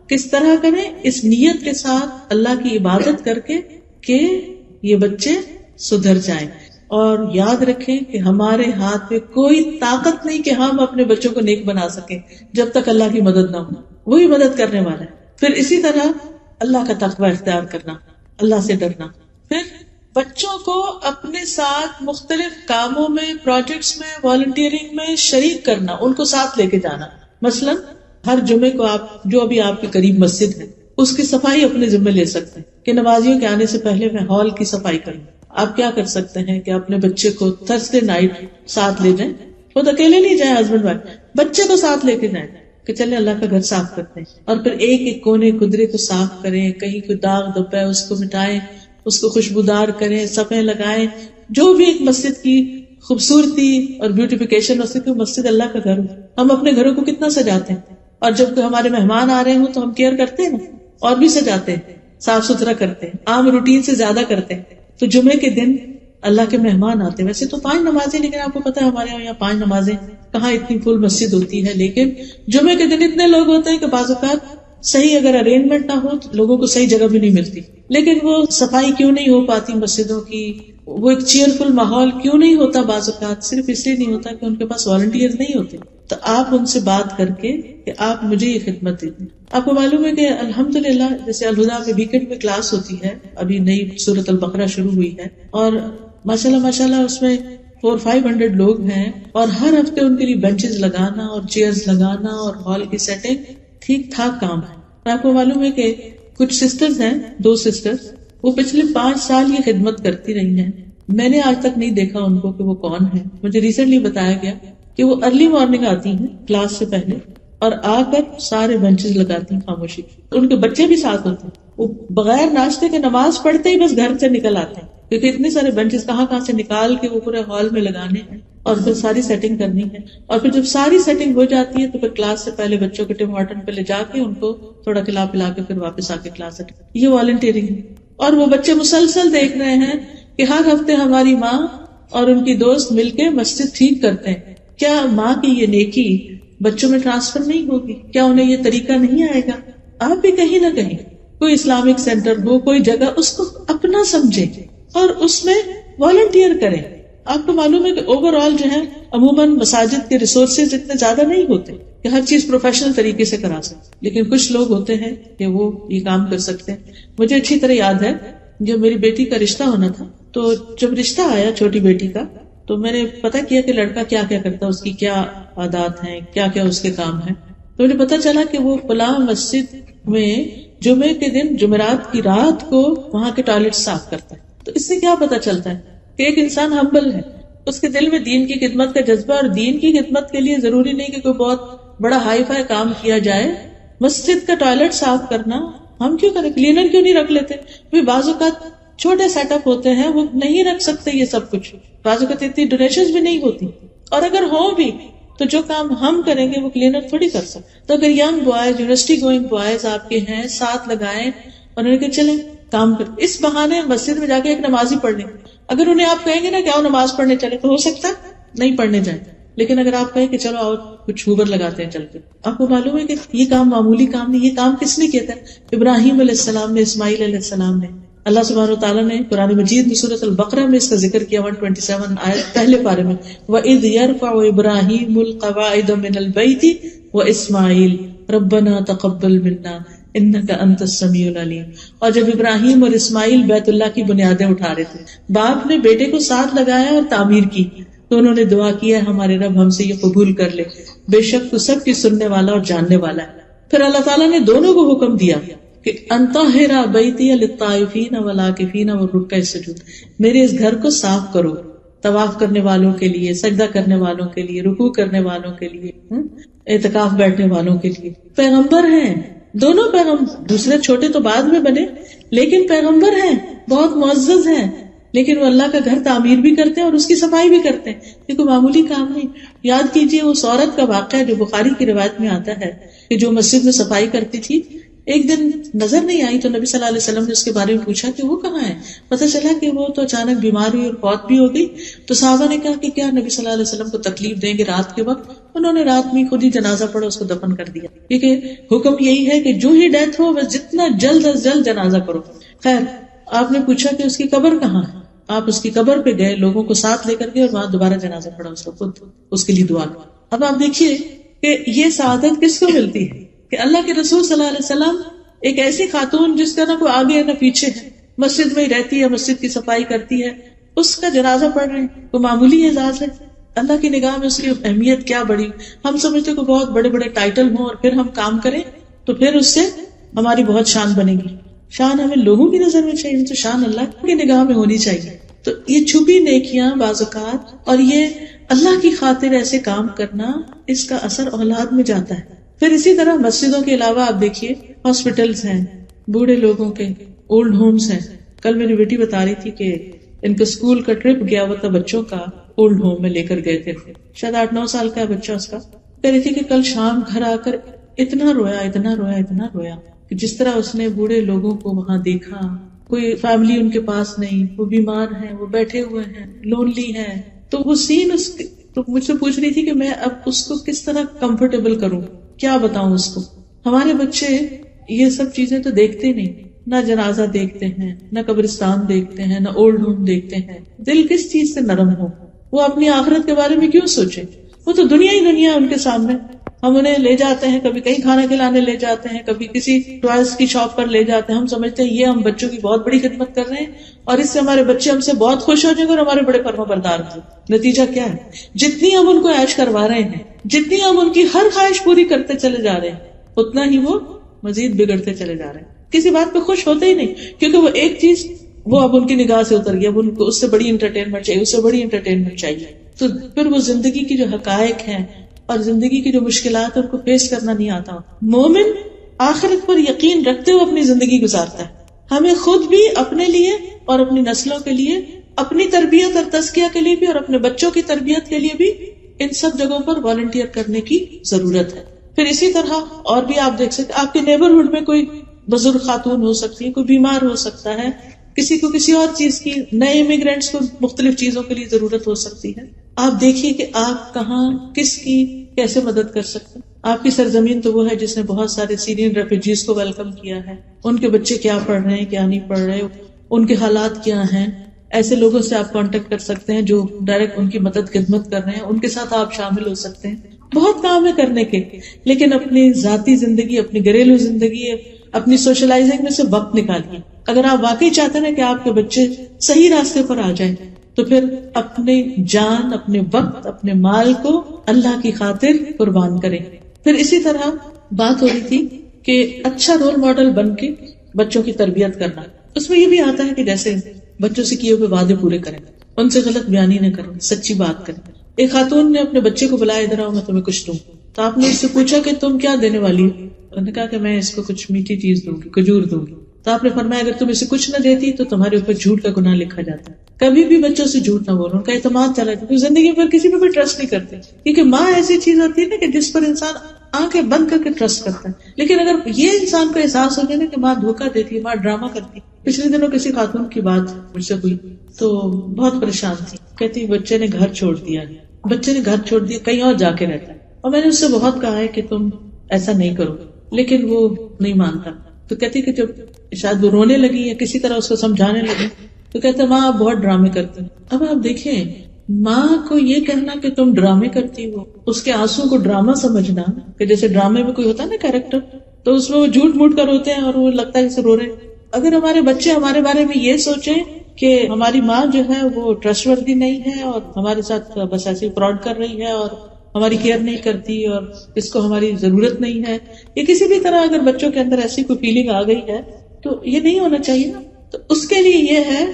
S1: کس طرح کریں، اس نیت کے ساتھ اللہ کی عبادت کر کے کہ یہ بچے سدھر جائیں. اور یاد رکھیں کہ ہمارے ہاتھ میں کوئی طاقت نہیں کہ ہم اپنے بچوں کو نیک بنا سکیں جب تک اللہ کی مدد نہ ہو. وہی مدد کرنے والا ہے. پھر اسی طرح اللہ کا تقوی اختیار کرنا، اللہ سے ڈرنا. پھر بچوں کو اپنے ساتھ مختلف کاموں میں، پروجیکٹس میں، والنٹیئرنگ میں شریک کرنا، ان کو ساتھ لے کے جانا. مثلا ہر جمعے کو آپ جو ابھی آپ کے قریب مسجد ہے اس کی صفائی اپنے ذمہ لے سکتے ہیں کہ نمازیوں کے آنے سے پہلے میں ہال کی صفائی کروں. آپ کیا کر سکتے ہیں کہ اپنے بچے کو تھرسڈے نائٹ ساتھ لے جائیں. خود اکیلے نہیں جائیں، ہسبینڈ وائف، بچے کو ساتھ لے کے جائیں کہ چلے اللہ کا گھر صاف کرتے ہیں. اور پھر ایک ایک کونے قدرے کو صاف کریں، کہیں کوئی داغ دھبا ہے اس کو مٹائیں، اس کو خوشبودار کریں، صفحے لگائیں. جو بھی ایک مسجد کی خوبصورتی اور بیوٹیفیکیشن ہو سکے. مسجد اللہ کا گھر ہو. ہم اپنے گھروں کو کتنا سجاتے ہیں، اور جب کوئی ہمارے مہمان آ رہے ہوں تو ہم کیئر کرتے ہیں نا، اور بھی سجاتے ہیں، صاف ستھرا کرتے ہیں، عام روٹین سے زیادہ کرتے ہیں. تو جمعے کے دن اللہ کے مہمان آتے ہیں. ویسے تو 5 نمازیں، لیکن آپ کو پتا ہے ہمارے یہاں 5 نمازیں کہاں اتنی فل مسجد ہوتی ہے. لیکن جمعے کے دن اتنے لوگ ہوتے ہیں کہ بعض اوقات صحیح اگر ارینجمنٹ نہ ہو تو لوگوں کو صحیح جگہ بھی نہیں ملتی. لیکن وہ صفائی کیوں نہیں ہو پاتی مسجدوں کی، وہ ایک چیئرفل ماحول کیوں نہیں ہوتا بعض اوقات؟ صرف اس لیے نہیں ہوتا کہ ان کے پاس والنٹیئر نہیں ہوتے. تو آپ ان سے بات کر کے کہ آپ مجھے یہ خدمت دیتے. آپ کو معلوم ہے کہ الحمدللہ جیسے الہدا میں ویکینڈ میں کلاس ہوتی ہے، ابھی نئی سورۃ البقرہ شروع ہوئی ہے، اور ماشاءاللہ اس میں 400-500 لوگ ہیں، اور ہر ہفتے ان کے لیے بینچز لگانا اور چیئرز لگانا اور ہال کی سیٹنگ ٹھیک ٹھاک کام ہے. آپ کو معلوم ہے کہ کچھ سسٹرز ہیں، 2 سسٹرز، وہ پچھلے 5 سال یہ خدمت کرتی رہی ہیں. میں نے آج تک نہیں دیکھا ان کو کہ وہ کون ہے. مجھے ریسنٹلی بتایا گیا کہ وہ ارلی مارننگ آتی ہیں کلاس سے پہلے اور آ کر سارے بینچز لگاتی ہیں خاموشی. ان کے بچے بھی ساتھ ہوتے ہیں. وہ بغیر ناشتے کے نماز پڑھتے ہی بس گھر سے نکل آتے ہیں، کیونکہ اتنے سارے بینچز کہاں سے نکال کے وہ پورے ہال میں لگانے ہیں اور پھر ساری سیٹنگ کرنی ہے. اور پھر جب ساری سیٹنگ ہو جاتی ہے تو پھر کلاس سے پہلے بچوں کے ٹم ہارٹن پہ لے جا کے ان کو تھوڑا کھلا پلا کے پھر واپس آ کے کلاس. یہ والنٹیئرنگ ہے. اور وہ بچے مسلسل دیکھ رہے ہیں کہ ہر ہفتے ہماری ماں اور ان کی دوست مل کے مسجد ٹھیک کرتے ہیں. کیا ماں کی یہ نیکی بچوں میں ٹرانسفر نہیں ہوگی؟ کیا انہیں یہ طریقہ نہیں آئے گا؟ آپ بھی کہیں نہ کہیں کوئی اسلامک سینٹر ہو، کوئی جگہ، اس کو اپنا سمجھیں اور اس میں والنٹیئر کریں. آپ کو معلوم ہے کہ اوور آل جو ہے عموماً مساجد کے ریسورسز اتنے زیادہ نہیں ہوتے کہ ہر چیز پروفیشنل طریقے سے کرا سکتے، لیکن کچھ لوگ ہوتے ہیں کہ وہ یہ کام کر سکتے ہیں. مجھے اچھی طرح یاد ہے جب میری بیٹی کا رشتہ ہونا تھا، تو جب رشتہ آیا چھوٹی بیٹی کا تو میں نے پتا کیا کہ لڑکا کیا کیا کرتا ہے، اس کی کیا عادات ہیں، کیا کیا اس کے کام ہیں. تو مجھے پتا چلا کہ وہ فلاں مسجد میں جمعے کے دن جمعرات کی رات کو وہاں کے ٹوائلٹ صاف کرتا ہے. تو اس سے کیا پتا چلتا ہے کہ ایک انسان ہمبل ہے، اس کے دل میں دین کی خدمت کا جذبہ، اور دین کی خدمت کے لیے ضروری نہیں کہ کوئی بہت بڑا ہائی فائی کام کیا جائے. مسجد کا ٹوائلٹ صاف کرنا ہم کیوں کریں؟ کلینر کیوں نہیں رکھ لیتے؟ بعض اوقات چھوٹے سیٹ اپ ہوتے ہیں، وہ نہیں رکھ سکتے یہ سب کچھ. بعض اوقات اتنی ڈونیشنز بھی نہیں ہوتی، اور اگر ہو بھی تو جو کام ہم کریں گے وہ کلینر تھوڑی کر سکتے. تو اگر young boys, university going boys آپ کے ہیں، ساتھ لگائیں اور انہیں کہ چلیں کام کر. اس بہانے مسجد میں جا کے ایک نماز ہی پڑھ لیں. اگر انہیں آپ کہیں گے نا کہ آؤ نماز پڑھنے چلے، تو ہو سکتا ہے نہیں پڑھنے جائیں. لیکن اگر آپ کہیں کہ چلو آؤ کچھ ہوبر لگاتے ہیں چل کے، آپ کو معلوم ہے کہ یہ کام معمولی کام نہیں. یہ کام کس نے کیا تھا؟ ابراہیم علیہ السلام نے، اسماعیل علیہ السلام نے. اللہ سبحانہ وتعالیٰ نے قرآن مجید میں سورۃ البقرہ میں اس کا ذکر کیا 127 آیت پہلے پارے میں، وَإِذْ يَرْفَعُ إِبْرَاهِيمُ الْقَوَاعِدَ مِنَ الْبَيْتِ وَإِسْمَاعِيلُ رَبَّنَا تَقَبَّلْ مِنَّا إِنَّكَ أَنْتَ السَّمِيعُ الْعَلِيمُ. اور جب ابراہیم اور اسماعیل بیت اللہ کی بنیادیں اٹھا رہے تھے، باپ نے بیٹے کو ساتھ لگایا اور تعمیر کی، تو انہوں نے دعا کیا ہمارے رب ہم سے یہ قبول کر لے، بے شک تو سب کی سننے والا اور جاننے والا ہے. پھر اللہ تعالیٰ نے دونوں کو حکم دیا کہ انطہر بیتی للطائفین والعاکفین والرکع السجود، میرے اس گھر کو صاف کرو طواف کرنے والوں کے لیے، سجدہ کرنے والوں کے لیے، رکوع کرنے والوں کے لیے، اعتکاف بیٹھنے والوں کے لیے. پیغمبر ہیں دونوں، پیغمبر دوسرے چھوٹے تو بعد میں بنے، لیکن پیغمبر ہیں، بہت معزز ہیں، لیکن وہ اللہ کا گھر تعمیر بھی کرتے ہیں اور اس کی صفائی بھی کرتے ہیں. یہ کوئی معمولی کام نہیں. یاد کیجئے اس عورت کا واقعہ جو بخاری کی روایت میں آتا ہے کہ جو مسجد میں صفائی کرتی تھی. ایک دن نظر نہیں آئی تو نبی صلی اللہ علیہ وسلم نے اس کے بارے میں پوچھا کہ وہ کہاں ہے. پتہ چلا کہ وہ تو اچانک بیمار ہوئی اور فوت بھی ہو گئی. تو صحابہ نے کہا کہ کیا نبی صلی اللہ علیہ وسلم کو تکلیف دیں گے رات کے وقت؟ انہوں نے رات میں خود ہی جنازہ پڑھا، اس کو دفن کر دیا، کیونکہ حکم یہی ہے کہ جو ہی ڈیتھ ہو بس جتنا جلد از جلد جنازہ پڑھو. خیر، آپ نے پوچھا کہ اس کی قبر کہاں ہے، آپ اس کی قبر پہ گئے، لوگوں کو ساتھ لے کر گئے اور وہاں دوبارہ جنازہ پڑھا، اس کو خود اس کے لیے دعا کی. اب آپ دیکھیے کہ یہ سعادت کس کو ملتی ہے کہ اللہ کے رسول صلی اللہ علیہ وسلم ایک ایسی خاتون جس کا نہ کوئی آگے ہے نہ پیچھے ہے، مسجد میں ہی رہتی ہے، مسجد کی صفائی کرتی ہے، اس کا جنازہ پڑھ رہے ہیں. وہ معمولی اعزاز ہے؟ اللہ کی نگاہ میں اس کی اہمیت کیا بڑی. ہم سمجھتے کہ بہت بڑے بڑے ٹائٹل ہوں اور پھر ہم کام کریں تو پھر اس سے ہماری بہت شان بنے گی. شان ہمیں لوگوں کی نظر میں چاہیے تو شان اللہ کی نگاہ میں ہونی چاہیے. تو یہ چھپی نیکیاں بعض اوقات اور یہ اللہ کی خاطر ایسے کام کرنا، اس کا اثر اولاد میں جاتا ہے. پھر اسی طرح مسجدوں کے علاوہ آپ دیکھیے ہاسپٹلز ہیں، بوڑھے لوگوں کے اولڈ ہومز ہیں. کل میری بیٹی بتا رہی تھی کہ ان کا اسکول کا ٹرپ گیا ہوا تھا بچوں کا، اولڈ ہوم میں لے کر گئے تھے، شاید 8-9 سال کا ہے بچہ اس کا. کہہ رہی تھی کہ کل شام گھر آ کر اتنا رویا کہ جس طرح اس نے بوڑھے لوگوں کو وہاں دیکھا، کوئی فیملی ان کے پاس نہیں، وہ بیمار ہیں، وہ بیٹھے ہوئے ہیں، لونلی ہیں. تو وہ سین تو مجھ سے پوچھ رہی تھی کہ میں اب اس کو کس طرح کمفرٹیبل کروں، کیا بتاؤں اس کو. ہمارے بچے یہ سب چیزیں تو دیکھتے نہیں، نہ جنازہ دیکھتے ہیں، نہ قبرستان دیکھتے ہیں، نہ اولڈ ہوم دیکھتے ہیں. دل کس چیز سے نرم ہو؟ وہ اپنی آخرت کے بارے میں کیوں سوچے؟ وہ تو دنیا ہی دنیا ان کے سامنے. ہم انہیں لے جاتے ہیں، کبھی کہیں کھانا کھلانے لے جاتے ہیں، کبھی کسی ٹوائز کی شاپ پر لے جاتے ہیں. ہم سمجھتے ہیں یہ ہم بچوں کی بہت بڑی خدمت کر رہے ہیں اور اس سے ہمارے بچے ہم سے بہت خوش ہو جائیں گے اور ہمارے بڑے فرما بردار ہوں. نتیجہ کیا ہے؟ جتنی ہم ان کو عیش کروا رہے ہیں، جتنی ہم ان کی ہر خواہش پوری کرتے چلے جا رہے ہیں، اتنا ہی وہ مزید بگڑتے چلے جا رہے ہیں. کسی بات پہ خوش ہوتے ہی نہیں، کیونکہ وہ ایک چیز وہ اب ان کی نگاہ سے اتر گیا، اب ان کو اس سے بڑی انٹرٹینمنٹ چاہیے، اس سے بڑی انٹرٹینمنٹ چاہیے. تو پھر وہ زندگی کی جو حقائق ہیں اور زندگی کی جو مشکلات ان کو فیس کرنا نہیں آتا. مومن آخرت پر یقین رکھتے ہوئے اپنی زندگی گزارتا ہے. ہمیں خود بھی اپنے لیے اور اپنی نسلوں کے لیے، اپنی تربیت اور تزکیہ کے لیے بھی اور اپنے بچوں کی تربیت کے لیے بھی ان سب جگہوں پر والنٹیئر کرنے کی ضرورت ہے. پھر اسی طرح اور بھی آپ دیکھ سکتے، آپ کے نیبرہڈ میں کوئی بزرگ خاتون ہو سکتی ہے، کوئی بیمار ہو سکتا ہے، کسی کو کسی اور چیز کی، نئے امیگرینٹس کو مختلف چیزوں کے لیے ضرورت ہو سکتی ہے. آپ دیکھیے کہ آپ کہاں کس کی کیسے مدد کر سکتے ہیں. آپ کی سرزمین تو وہ ہے جس نے بہت سارے سیرین ریفیوجیز کو ویلکم کیا ہے. ان کے بچے کیا پڑھ رہے ہیں، کیا نہیں پڑھ رہے، ان کے حالات کیا ہیں. ایسے لوگوں سے آپ کانٹیکٹ کر سکتے ہیں جو ڈائریکٹ ان کی مدد خدمت کر رہے ہیں، ان کے ساتھ آپ شامل ہو سکتے ہیں. بہت کام ہے کرنے کے، لیکن اپنی ذاتی زندگی، اپنی گھریلو زندگی، اپنی سوشلائزنگ میں سے وقت نکالیے. اگر آپ واقعی چاہتے ہیں کہ آپ کے بچے صحیح راستے پر آ جائیں تو پھر اپنے جان، اپنے وقت، اپنے مال کو اللہ کی خاطر قربان کریں. پھر اسی طرح بات ہو رہی تھی کہ اچھا رول ماڈل بن کے بچوں کی تربیت کرنا. اس میں یہ بھی آتا ہے کہ جیسے بچوں سے کیے ہوئے وعدے پورے کریں، ان سے غلط بیانی نہ کریں، سچی بات کریں. ایک خاتون نے اپنے بچے کو بلایا، ادھر آؤ میں تمہیں کچھ دوں. تو آپ نے اس سے پوچھا کہ تم کیا دینے والی ہو؟ انہوں نے کہا کہ میں اس کو کچھ میٹھی چیز دوں گی، کھجور دوں گی. تو آپ نے فرمایا اگر تم اسے کچھ نہ دیتی تو تمہارے اوپر جھوٹ کا گناہ لکھا جاتا ہے. کبھی بھی بچوں سے جھوٹ نہ بولو، ان کا اعتماد چلا جائے. زندگی میں کسی پہ بھی ٹرسٹ نہیں کرتے، کیونکہ ماں ایسی چیز ہوتی ہے نا کہ جس پر انسان آنکھیں بند کر کے ٹرسٹ کرتا ہے. لیکن اگر یہ انسان کو احساس ہو جائے نا کہ ماں دھوکہ دیتی ہے، ماں ڈرامہ کرتی. پچھلے دنوں کسی خاتون کی بات مجھ سے ہوئی تو بہت پریشان تھی. کہتی بچے نے گھر چھوڑ دیا، کہیں اور جا کے رہتا ہے. اور میں نے اس سے بہت کہا ہے کہ تم ایسا نہیں کرو، لیکن وہ نہیں مانتا. تو کہتی کہ جب شاید وہ رونے لگی یا کسی طرح اس کو سمجھانے لگی تو کہتے ماں آپ بہت ڈرامے کرتے ہیں. اب آپ دیکھیں، ماں کو یہ کہنا کہ تم ڈرامے کرتی ہو، اس کے آنسو کو ڈرامہ سمجھنا، کہ جیسے ڈرامے میں کوئی ہوتا ہے نا کیریکٹر، تو اس میں وہ جھوٹ موٹ کر روتے ہیں اور وہ لگتا ہے جیسے رو رہے ہیں. اگر ہمارے بچے ہمارے بارے میں یہ سوچیں کہ ہماری ماں جو ہے وہ ٹرسٹ وردی نہیں ہے اور ہمارے ساتھ بس ایسے فراڈ کر رہی ہے اور ہماری کیئر نہیں کرتی اور اس کو ہماری ضرورت نہیں ہے، یا کسی بھی طرح اگر بچوں کے اندر ایسی کوئی فیلنگ آ گئی ہے تو یہ نہیں ہونا چاہیے نا. تو اس کے لیے یہ ہے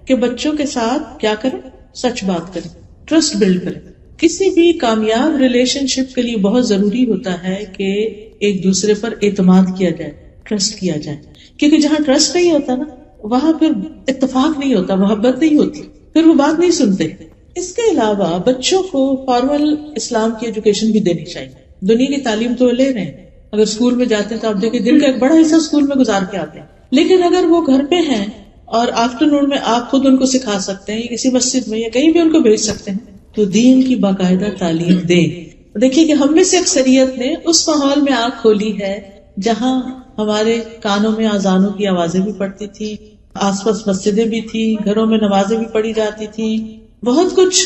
S1: کہ بچوں کے ساتھ کیا کریں، سچ بات کریں، ٹرسٹ بلڈ کریں. کسی بھی کامیاب ریلیشن شپ کے لیے بہت ضروری ہوتا ہے کہ ایک دوسرے پر اعتماد کیا جائے، ٹرسٹ کیا جائے. کیونکہ جہاں ٹرسٹ نہیں ہوتا نا وہاں پھر اتفاق نہیں ہوتا، محبت نہیں ہوتی، پھر وہ بات نہیں سنتے. اس کے علاوہ بچوں کو فارمل اسلام کی ایجوکیشن بھی دینی چاہیے. دنیا کی تعلیم تو لے رہے ہیں اگر اسکول میں جاتے ہیں تو آپ دیکھیں دن کا ایک بڑا حصہ اسکول میں گزار کے آتے ہیں، لیکن اگر وہ گھر پہ ہیں اور آفٹر نون میں آپ خود ان کو سکھا سکتے ہیں، کسی مسجد میں یا کہیں بھی ان کو بھیج سکتے ہیں، تو دین کی باقاعدہ تعلیم دیں. دیکھیے کہ ہم میں سے اکثریت نے اس ماحول میں آنکھ کھولی ہے جہاں ہمارے کانوں میں اذانوں کی آوازیں بھی پڑتی تھی، آس پاس مسجدیں بھی تھی، گھروں میں نمازیں بھی پڑھی جاتی تھی، بہت کچھ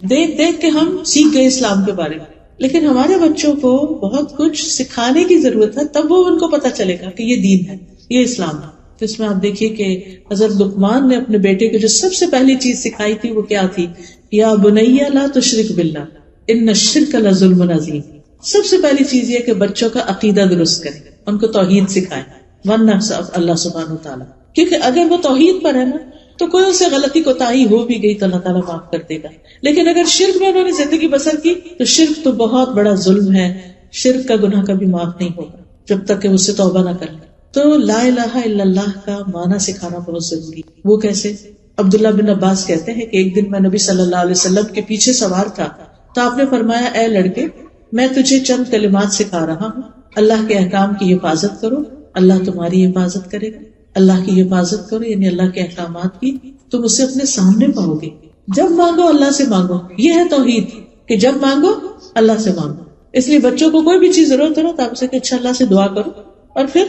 S1: دیکھ دیکھ کے ہم سیکھ گئے اسلام کے بارے میں. لیکن ہمارے بچوں کو بہت کچھ سکھانے کی ضرورت ہے، تب وہ ان کو پتہ چلے گا کہ یہ دین ہے، یہ اسلام ہے. تو اس میں آپ دیکھیے کہ حضرت لقمان نے اپنے بیٹے کو جو سب سے پہلی چیز سکھائی تھی وہ کیا تھی؟ یا بنی لا تشرک باللہ ان الشرک لظلم عظیم. سب سے پہلی چیز یہ کہ بچوں کا عقیدہ درست کریں، ان کو توحید سکھائیں، ون نفس اللہ سبحانہ وتعالی. کیونکہ اگر وہ توحید پر ہے نا تو کوئی اس سے غلطی کوتاہی ہو بھی گئی تو اللہ تعالیٰ معاف کر دے گا. لیکن اگر شرک میں انہوں نے زندگی بسر کی تو شرک تو بہت بڑا ظلم ہے، شرک کا گناہ کبھی معاف نہیں ہوگا جب تک کہ اس سے توبہ نہ کر لیں. تو لا الہ الا اللہ کا معنی سکھانا بہت ضروری. وہ کیسے؟ عبداللہ بن عباس کہتے ہیں کہ ایک دن میں نبی صلی اللہ علیہ وسلم کے پیچھے سوار تھا تو آپ نے فرمایا، اے لڑکے، میں تجھے چند کلمات سکھا رہا ہوں، اللہ کے احکام کی حفاظت کرو، اللہ تمہاری حفاظت کرے گا. اللہ کی حفاظت کرو یعنی اللہ کے احکامات کی، تم اسے اپنے سامنے پاؤ گے. جب مانگو اللہ سے مانگو، یہ ہے توحید کہ جب مانگو اللہ سے مانگو. اس لیے بچوں کو کوئی بھی چیز ضرورت ہو تو آپ اسے کہ اچھا اللہ سے دعا کرو اور پھر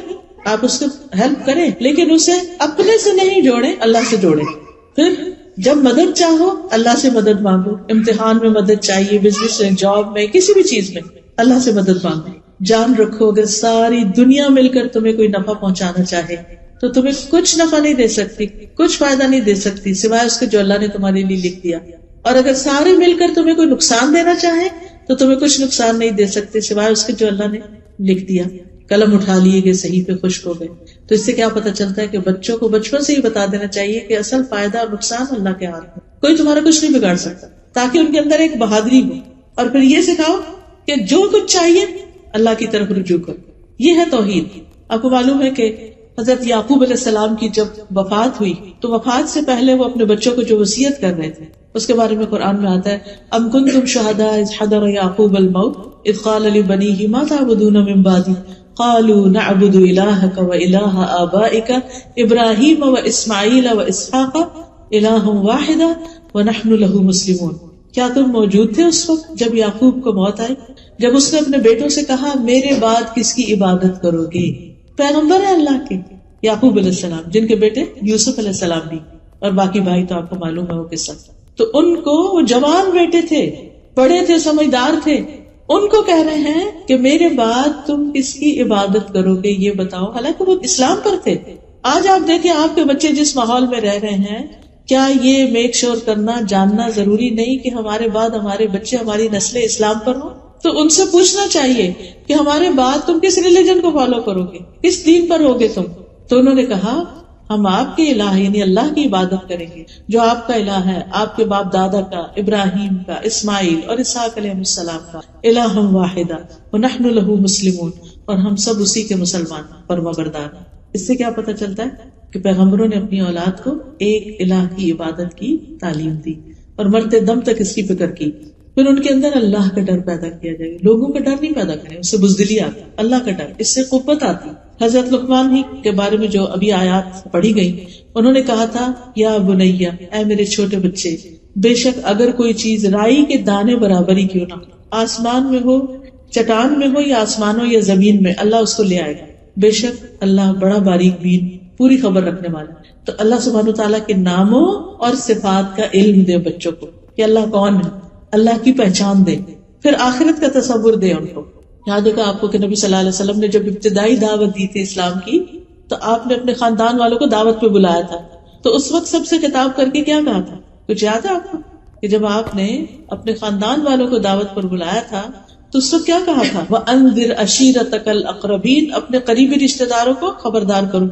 S1: آپ اس کو ہیلپ کریں، لیکن اسے اپنے سے نہیں جوڑیں، اللہ سے جوڑیں. پھر جب مدد چاہو اللہ سے مدد مانگو، امتحان میں مدد چاہیے، بزنس میں، جاب میں، کسی بھی چیز میں اللہ سے مدد مانگو. جان رکھو اگر ساری دنیا مل کر تمہیں کوئی نفع پہنچانا چاہے تو تمہیں کچھ نفع نہیں دے سکتی، کچھ فائدہ نہیں دے سکتی سوائے اس کے جو اللہ نے تمہارے لیے لکھ دیا. اور اگر سارے مل کر تمہیں کوئی نقصان دینا چاہے تو تمہیں کچھ نقصان نہیں دے سکتے سوائے اس کے جو اللہ نے لکھ دیا. قلم اٹھا لیے گئے، صحیح پہ خشک ہو گئے. تو اس سے کیا پتہ چلتا ہے کہ بچوں کو بچپن سے ہی بتا دینا چاہیے کہ اصل فائدہ اور نقصان اللہ کے ہاتھ میں، کوئی تمہارا کچھ نہیں بگاڑ سکتا، تاکہ ان کے اندر ایک بہادری ہو. اور پھر یہ سکھاؤ کہ جو کچھ چاہیے اللہ کی طرف رجوع کرو. یہ ہے توحید. آپ کو معلوم ہے کہ حضرت یعقوب علیہ السلام کی جب وفات ہوئی تو وفات سے پہلے وہ اپنے بچوں کو جو وصیت کر رہے تھے اس کے بارے میں قرآن میں آتا ہے، ام کنتم شہداء اذ حضر یعقوب الموت اذ قال لبنیہ ما تعبدون من بعدی قالوا نعبد الہک و الہ آبائک ابراہیم و اسماعیل و اسحاق الہ واحدا ونحن لہ مسلمون. کیا تم موجود تھے اس وقت جب یعقوب کو موت آئی، جب اس نے اپنے بیٹوں سے کہا میرے بعد کس کی عبادت کرو گے؟ پیغمبر ہے اللہ کے یعقوب علیہ السلام، جن کے بیٹے یوسف علیہ السلام بھی، اور باقی بھائی تو آپ کو معلوم ہے وہ قصہ. تو ان کو وہ جوان بیٹے تھے، بڑے تھے، سمجھدار تھے، ان کو کہہ رہے ہیں کہ میرے بعد تم کس کی عبادت کرو گے یہ بتاؤ. حالانکہ وہ اسلام پر تھے. آج آپ دیکھیں آپ کے بچے جس ماحول میں رہ رہے ہیں، کیا یہ میک شور کرنا، جاننا ضروری نہیں کہ ہمارے بعد ہمارے بچے، ہماری نسلیں اسلام پر ہوں؟ تو ان سے پوچھنا چاہیے کہ ہمارے بعد تم کس ریلیجن کو فالو کرو گے، کس دین پر ہوگے تم؟ تو انہوں نے کہا ہم آپ کے الہ یعنی اللہ کی عبادت کریں گے جو آپ کا الہ ہے، آپ کے باپ دادا کا، ابراہیم کا، اسماعیل اور اسحاق علیہ السلام کا، الہ واحدہ ونحن لہ مسلمون، اور ہم سب اسی کے مسلمان فرمانبردار ہیں. اس سے کیا پتہ چلتا ہے کہ پیغمبروں نے اپنی اولاد کو ایک الہ کی عبادت کی تعلیم دی اور مرتے دم تک اس کی فکر کی. پھر ان کے اندر اللہ کا ڈر پیدا کیا جائے گا. لوگوں کا ڈر نہیں پیدا کریں، اس سے بزدلی آتی، اللہ کا ڈر، اس سے قوت آتی. حضرت لقمان ہی کے بارے میں جو ابھی آیات پڑھی گئی، انہوں نے کہا تھا یا بنیا، اے میرے چھوٹے بچے، بے شک اگر کوئی چیز رائی کے دانے برابر ہی کیوں نہ ہو، آسمان میں ہو، چٹان میں ہو یا آسمانوں یا زمین میں، اللہ اس کو لے آئے گا. بے شک اللہ بڑا باریک بین، پوری خبر رکھنے والا. تو اللہ سبحانہ تعالیٰ کے ناموں اور صفات کا علم دے بچوں کو کہ اللہ کون ہے، اللہ کی پہچان دے، پھر آخرت کا تصور دے ان کو. یاد ہوگا آپ کو کہ نبی صلی اللہ علیہ وسلم نے جب ابتدائی دعوت دی تھی اسلام کی تو آپ نے اپنے خاندان والوں کو دعوت پہ بلایا تھا. تو اس وقت سب سے خطاب کر کے کیا کہا تھا؟ کچھ یاد ہے آپ کو کہ جب آپ نے اپنے خاندان والوں کو دعوت پر بلایا تھا تو اس وقت کیا کہا تھا؟ وَأَنذِرْ عَشِيرَتَكَ الْأَقْرَبِينَ، اپنے قریبی رشتہ داروں کو خبردار کرو.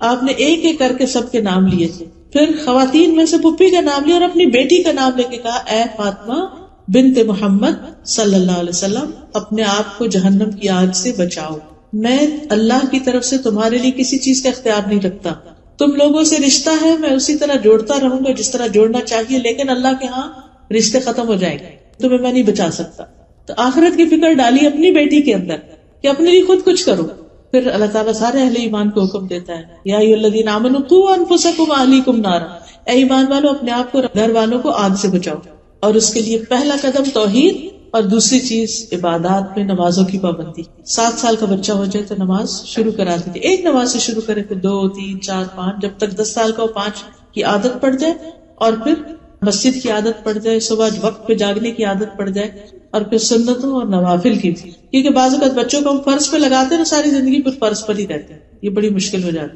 S1: آپ نے ایک ایک کر کے سب کے نام لیے تھے. پھر خواتین میں سے پھپھی کا نام لیا اور اپنی بیٹی کا نام لے کے کہا اے فاطمہ بنت محمد صلی اللہ علیہ وسلم، اپنے آپ کو جہنم کی آگ سے بچاؤ. میں اللہ کی طرف سے تمہارے لیے کسی چیز کا اختیار نہیں رکھتا. تم لوگوں سے رشتہ ہے، میں اسی طرح جوڑتا رہوں گا جس طرح جوڑنا چاہیے، لیکن اللہ کے ہاں رشتے ختم ہو جائیں گے، تمہیں میں نہیں بچا سکتا. تو آخرت کی فکر ڈالی اپنی بیٹی کے اندر کہ اپنے لیے خود کچھ کرو. پھر اللہ تعالیٰ سارے اہل ایمان کو حکم دیتا ہے یا ایھا الذین آمنوا قوا انفسکم واہلیکم نارا، اے ایمان والو اپنے آپ کو گھر والوں کو آگ سے بچاؤ. اور اس کے لیے پہلا قدم توحید اور دوسری چیز عبادات میں نمازوں کی پابندی. 7 سال کا بچہ ہو جائے تو نماز شروع کرا دیجیے، ایک نماز سے شروع کرے، پھر 2 3 4 5، جب تک 10 سال کا ہو 5 کی عادت پڑ جائے، اور پھر مسجد کی عادت پڑ جائے، صبح وقت پہ جاگنے کی عادت پڑ جائے، اور پھر سنتوں اور نوافل کی بھی. کیونکہ بعض اوقات بچوں کو ہم فرض پہ لگاتے ہیں نا، ساری زندگی پھر فرض پر ہی رہتے ہیں، یہ بڑی مشکل ہو جاتی ہے.